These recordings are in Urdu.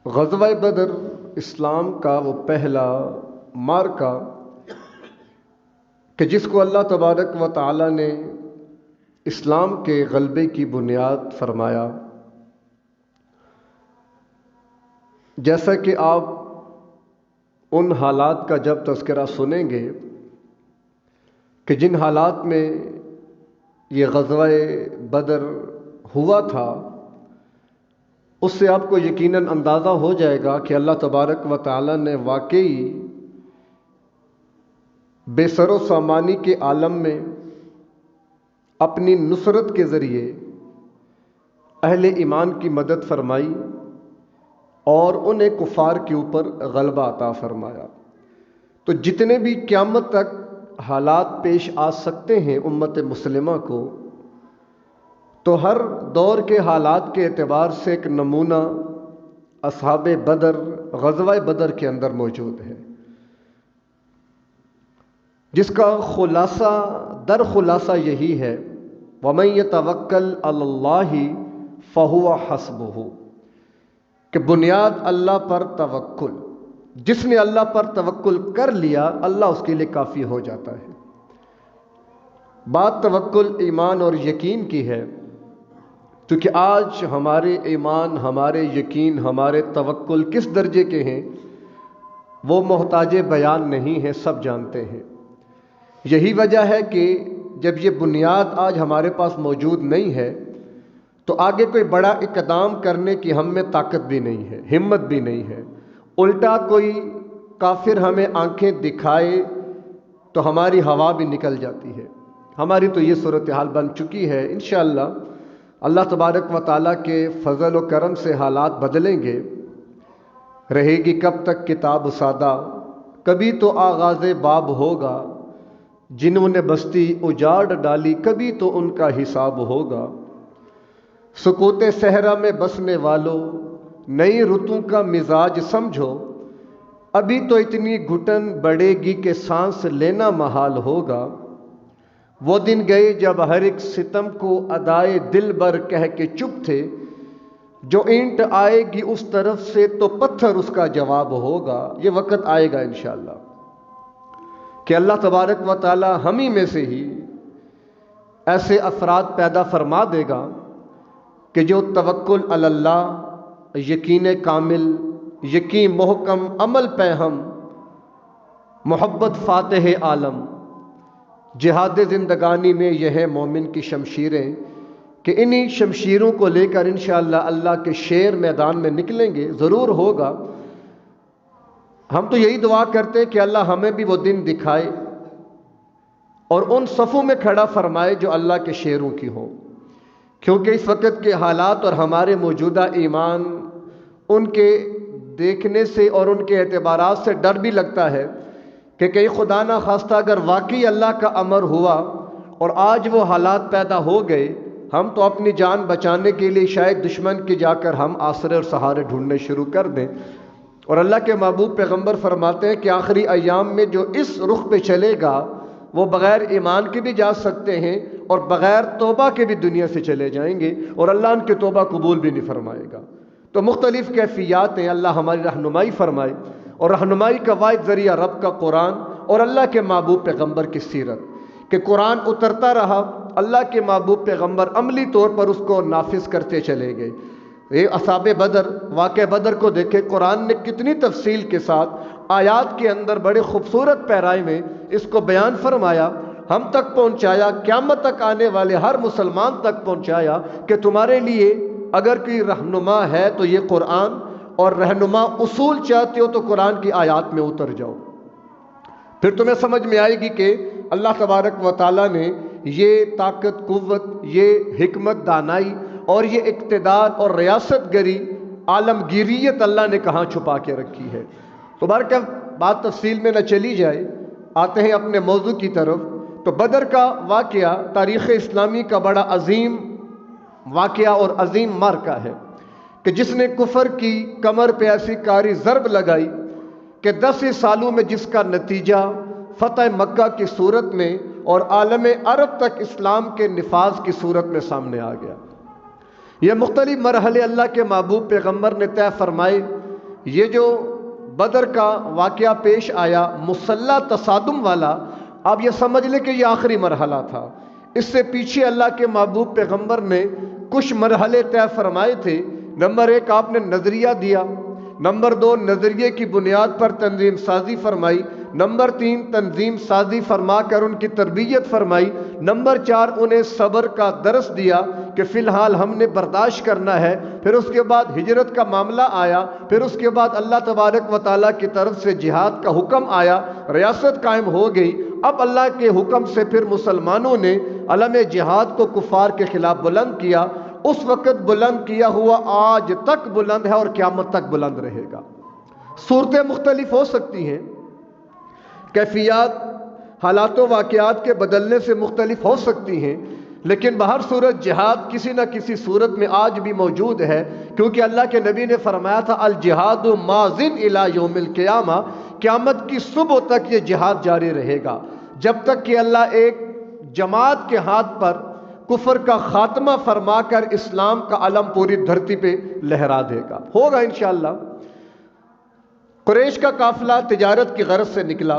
غزوہ بدر اسلام کا وہ پہلا معرکہ کہ جس کو اللہ تبارک و تعالی نے اسلام کے غلبے کی بنیاد فرمایا۔ جیسا کہ آپ ان حالات کا جب تذکرہ سنیں گے کہ جن حالات میں یہ غزوہ بدر ہوا تھا، اس سے آپ کو یقیناً اندازہ ہو جائے گا کہ اللہ تبارک و تعالی نے واقعی بے سر و سامانی کے عالم میں اپنی نصرت کے ذریعے اہل ایمان کی مدد فرمائی اور انہیں کفار کے اوپر غلبہ عطا فرمایا۔ تو جتنے بھی قیامت تک حالات پیش آ سکتے ہیں امت مسلمہ کو، تو ہر دور کے حالات کے اعتبار سے ایک نمونہ اصحاب بدر، غزوہ بدر کے اندر موجود ہے، جس کا خلاصہ در خلاصہ یہی ہے، وَمَن يَتَوَكَّلْ عَلَى اللَّهِ فَهُوَ حَسْبُهُ، کہ بنیاد اللہ پر توکل، جس نے اللہ پر توکل کر لیا اللہ اس کے لیے کافی ہو جاتا ہے۔ بات توکل ایمان اور یقین کی ہے، کیونکہ آج ہمارے ایمان، ہمارے یقین، ہمارے توکل کس درجے کے ہیں وہ محتاج بیان نہیں ہے، سب جانتے ہیں۔ یہی وجہ ہے کہ جب یہ بنیاد آج ہمارے پاس موجود نہیں ہے تو آگے کوئی بڑا اقدام کرنے کی ہم میں طاقت بھی نہیں ہے، ہمت بھی نہیں ہے۔ الٹا کوئی کافر ہمیں آنکھیں دکھائے تو ہماری ہوا بھی نکل جاتی ہے۔ ہماری تو یہ صورتحال بن چکی ہے۔ انشاءاللہ اللہ تبارک و تعالیٰ کے فضل و کرم سے حالات بدلیں گے۔ رہے گی کب تک کتاب سادہ، کبھی تو آغاز باب ہوگا، جنہوں نے بستی اجاڑ ڈالی کبھی تو ان کا حساب ہوگا۔ سکوت صحرا میں بسنے والوں، نئی رتوں کا مزاج سمجھو، ابھی تو اتنی گھٹن بڑھے گی کہ سانس لینا محال ہوگا۔ وہ دن گئے جب ہر ایک ستم کو ادائے دل بر کہہ کے چپ تھے، جو اینٹ آئے گی اس طرف سے تو پتھر اس کا جواب ہوگا۔ یہ وقت آئے گا انشاءاللہ کہ اللہ تبارک و تعالی ہم ہی میں سے ہی ایسے افراد پیدا فرما دے گا کہ جو توکل علی اللہ، یقین کامل، یقین محکم، عمل پہ ہم، محبت فاتح عالم، جہاد زندگانی میں یہ ہے مومن کی شمشیریں، کہ انہی شمشیروں کو لے کر انشاءاللہ اللہ کے شیر میدان میں نکلیں گے، ضرور ہوگا۔ ہم تو یہی دعا کرتے ہیں کہ اللہ ہمیں بھی وہ دن دکھائے اور ان صفوں میں کھڑا فرمائے جو اللہ کے شیروں کی ہوں، کیونکہ اس وقت کے حالات اور ہمارے موجودہ ایمان، ان کے دیکھنے سے اور ان کے اعتبارات سے ڈر بھی لگتا ہے کہ کہیں خدا نہ خواستہ اگر واقعی اللہ کا امر ہوا اور آج وہ حالات پیدا ہو گئے، ہم تو اپنی جان بچانے کے لیے شاید دشمن کے جا کر ہم آسرے اور سہارے ڈھونڈنے شروع کر دیں۔ اور اللہ کے محبوب پیغمبر فرماتے ہیں کہ آخری ایام میں جو اس رخ پہ چلے گا وہ بغیر ایمان کے بھی جا سکتے ہیں اور بغیر توبہ کے بھی دنیا سے چلے جائیں گے، اور اللہ ان کی توبہ قبول بھی نہیں فرمائے گا۔ تو مختلف کیفیات ہیں، اللہ ہماری رہنمائی فرمائے، اور رہنمائی کا واحد ذریعہ رب کا قرآن اور اللہ کے محبوب پیغمبر کی سیرت، کہ قرآن اترتا رہا، اللہ کے محبوب پیغمبر عملی طور پر اس کو نافذ کرتے چلے گئے۔ یہ اصحاب بدر، واقعہ بدر کو دیکھیں، قرآن نے کتنی تفصیل کے ساتھ آیات کے اندر بڑے خوبصورت پیرائے میں اس کو بیان فرمایا، ہم تک پہنچایا، قیامت تک آنے والے ہر مسلمان تک پہنچایا کہ تمہارے لیے اگر کوئی رہنما ہے تو یہ قرآن، اور رہنما اصول چاہتے ہو تو قرآن کی آیات میں اتر جاؤ، پھر تمہیں سمجھ میں آئے گی کہ اللہ تبارک و تعالیٰ نے یہ طاقت، قوت، یہ حکمت، دانائی اور یہ اقتدار اور ریاست گری، عالمگیریت اللہ نے کہاں چھپا کے رکھی ہے۔ تو بہرکیف بات تفصیل میں نہ چلی جائے، آتے ہیں اپنے موضوع کی طرف۔ تو بدر کا واقعہ تاریخ اسلامی کا بڑا عظیم واقعہ اور عظیم معرکہ ہے کہ جس نے کفر کی کمر پہ ایسی کاری ضرب لگائی کہ 10 سالوں میں جس کا نتیجہ فتح مکہ کی صورت میں اور عالم عرب تک اسلام کے نفاذ کی صورت میں سامنے آ گیا۔ یہ مختلف مرحلے اللہ کے محبوب پیغمبر نے طے فرمائے یہ جو بدر کا واقعہ پیش آیا مسلح تصادم والا، آپ یہ سمجھ لیں کہ یہ آخری مرحلہ تھا۔ اس سے پیچھے اللہ کے محبوب پیغمبر نے کچھ مرحلے طے فرمائے تھے۔ نمبر 1 آپ نے نظریہ دیا، نمبر 2 نظریے کی بنیاد پر تنظیم سازی فرمائی، نمبر 3 تنظیم سازی فرما کر ان کی تربیت فرمائی، نمبر 4 انہیں صبر کا درس دیا کہ فی الحال ہم نے برداشت کرنا ہے۔ پھر اس کے بعد ہجرت کا معاملہ آیا، پھر اس کے بعد اللہ تبارک و تعالیٰ کی طرف سے جہاد کا حکم آیا، ریاست قائم ہو گئی۔ اب اللہ کے حکم سے پھر مسلمانوں نے علم جہاد کو کفار کے خلاف بلند کیا۔ اس وقت بلند کیا ہوا آج تک بلند ہے اور قیامت تک بلند رہے گا۔ صورتیں مختلف ہو سکتی ہیں، کیفیات حالات و واقعات کے بدلنے سے مختلف ہو سکتی ہیں، لیکن بہر صورت جہاد کسی نہ کسی صورت میں آج بھی موجود ہے، کیونکہ اللہ کے نبی نے فرمایا تھا الجہاد ماضٍ الی یوم القیامہ، قیامت کی صبح تک یہ جہاد جاری رہے گا، جب تک کہ اللہ ایک جماعت کے ہاتھ پر کفر کا خاتمہ فرما کر اسلام کا علم پوری دھرتی پہ لہرا دے گا۔ ہوگا انشاءاللہ۔ قریش کا قافلہ تجارت کی غرض سے نکلا۔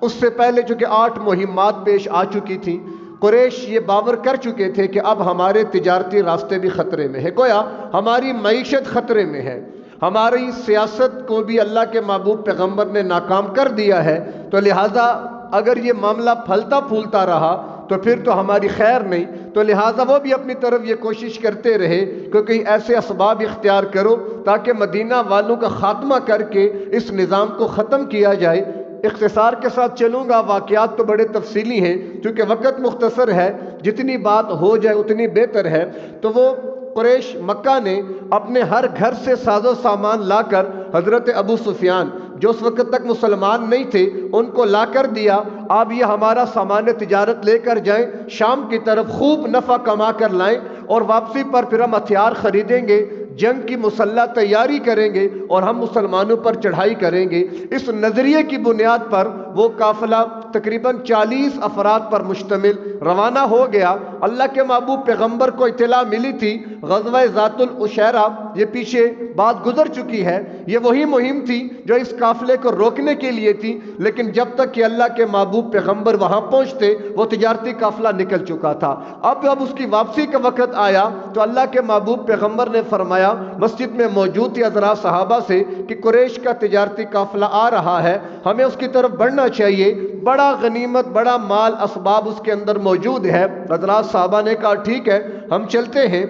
اس سے پہلے چونکہ 8 مہمات پیش آ چکی تھیں، قریش یہ باور کر چکے تھے کہ اب ہمارے تجارتی راستے بھی خطرے میں ہے، گویا ہماری معیشت خطرے میں ہے، ہماری سیاست کو بھی اللہ کے محبوب پیغمبر نے ناکام کر دیا ہے، تو لہٰذا اگر یہ معاملہ پھلتا پھولتا رہا تو پھر تو ہماری خیر نہیں، تو لہٰذا وہ بھی اپنی طرف یہ کوشش کرتے رہے کہ کئی ایسے اسباب اختیار کرو تاکہ مدینہ والوں کا خاتمہ کر کے اس نظام کو ختم کیا جائے۔ اختصار کے ساتھ چلوں گا، واقعات تو بڑے تفصیلی ہیں، چونکہ وقت مختصر ہے، جتنی بات ہو جائے اتنی بہتر ہے۔ تو وہ قریش مکہ نے اپنے ہر گھر سے ساز و سامان لا کر حضرت ابو سفیان جو اس وقت تک مسلمان نہیں تھے ان کو لا کر دیا، آپ یہ ہمارا سامان تجارت لے کر جائیں، شام کی طرف خوب نفع کما کر لائیں، اور واپسی پر پھر ہم ہتھیار خریدیں گے، جنگ کی مسلح تیاری کریں گے اور ہم مسلمانوں پر چڑھائی کریں گے۔ اس نظریے کی بنیاد پر وہ قافلہ تقریباً 40 افراد پر مشتمل روانہ ہو گیا۔ اللہ کے محبوب پیغمبر کو اطلاع ملی تھی غزوہ ذات العشیرہ، یہ پیچھے بات گزر چکی ہے، یہ وہی مہم تھی جو اس قافلے کو روکنے کے لیے تھی، لیکن جب تک کہ اللہ کے محبوب پیغمبر وہاں پہنچتے وہ تجارتی قافلہ نکل چکا تھا۔ اب جب اس کی واپسی کا وقت آیا تو اللہ کے محبوب پیغمبر نے فرمایا، مسجد میں موجود تھے حضرات صحابہ سے کہ قریش کا تجارتی قافلہ آ رہا ہے، ہمیں اس کی طرف بڑھنا چاہیے، بڑا غنیمت بڑا مال اسباب اس کے اندر موجود ہے۔ حضرات صحابہ نے کہا ٹھیک ہے ہم چلتے ہیں۔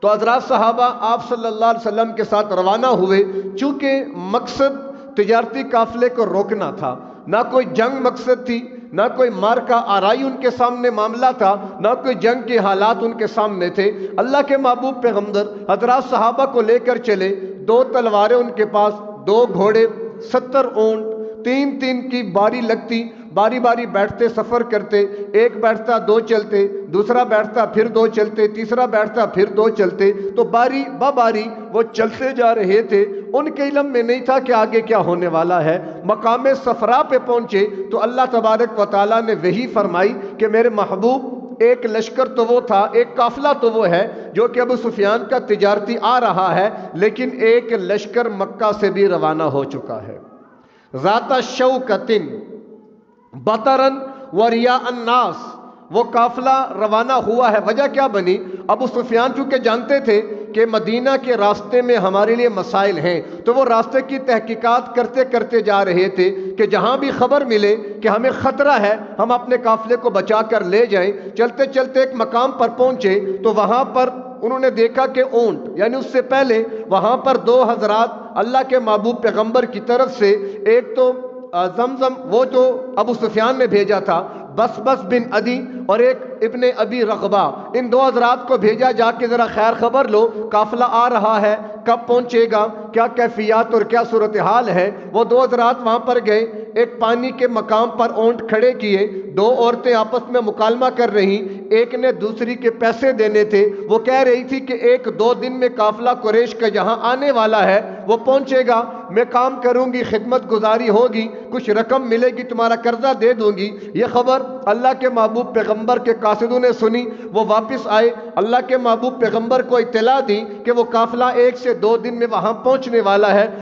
تو حضرات صحابہ آپ صلی اللہ علیہ وسلم کے ساتھ روانہ ہوئے، چونکہ مقصد تجارتی قافلے کو روکنا تھا، نہ کوئی جنگ مقصد تھی، نہ کوئی مار کا آرائی ان کے سامنے معاملہ تھا، نہ کوئی جنگ کے حالات ان کے سامنے تھے۔ اللہ کے محبوب پیغمبر حضرات صحابہ کو لے کر چلے، 2 تلواریں ان کے پاس، 2 گھوڑے، 70 اونٹ، 3 کی باری لگتی، باری باری بیٹھتے سفر کرتے، ایک بیٹھتا 2 چلتے، دوسرا بیٹھتا پھر 2 چلتے، تیسرا بیٹھتا پھر 2 چلتے، تو باری باری وہ چلتے جا رہے تھے۔ ان کے علم میں نہیں تھا کہ آگے کیا ہونے والا ہے۔ مقام صفرا پہ پہنچے تو اللہ تبارک و تعالیٰ نے وحی فرمائی کہ میرے محبوب ایک لشکر تو وہ تھا، ایک قافلہ تو وہ ہے جو کہ ابو سفیان کا تجارتی آ رہا ہے، لیکن ایک لشکر مکہ سے بھی روانہ ہو چکا ہے۔ ذات شوکتن بطرن وریا الناس، وہ قافلہ روانہ ہوا ہے۔ وجہ کیا بنی؟ ابو سفیان چونکہ جانتے تھے کہ مدینہ کے راستے میں ہمارے لیے مسائل ہیں، تو وہ راستے کی تحقیقات کرتے کرتے جا رہے تھے کہ جہاں بھی خبر ملے کہ ہمیں خطرہ ہے ہم اپنے قافلے کو بچا کر لے جائیں۔ چلتے چلتے ایک مقام پر پہنچے تو وہاں پر انہوں نے دیکھا کہ اونٹ، یعنی اس سے پہلے وہاں پر 2 حضرات اللہ کے محبوب پیغمبر کی طرف سے، ایک تو زمزم وہ جو ابو سفیان نے بھیجا تھا بس بن عدی، اور ایک ابن ابی رغبہ، ان 2 حضرات کو بھیجا جا کے ذرا خیر خبر لو، قافلہ آ رہا ہے، کب پہنچے گا، کیا کیفیات اور کیا صورتحال ہے۔ وہ 2 حضرات وہاں پر گئے، ایک پانی کے مقام پر اونٹ کھڑے کیے، 2 عورتیں آپس میں مکالمہ کر رہی، ایک نے دوسری کے پیسے دینے تھے، وہ کہہ رہی تھی کہ 1-2 دن میں قافلہ قریش کا جہاں آنے والا ہے وہ پہنچے گا، میں کام کروں گی، خدمت گزاری ہوگی، کچھ رقم ملے گی، تمہارا قرضہ دے دوں گی۔ یہ خبر اللہ کے محبوب پیغمبر کے قاصدوں نے سنی، وہ واپس آئے، اللہ کے محبوب پیغمبر کو اطلاع دی کہ وہ قافلہ 1 سے 2 دن میں وہاں پہنچنے والا ہے۔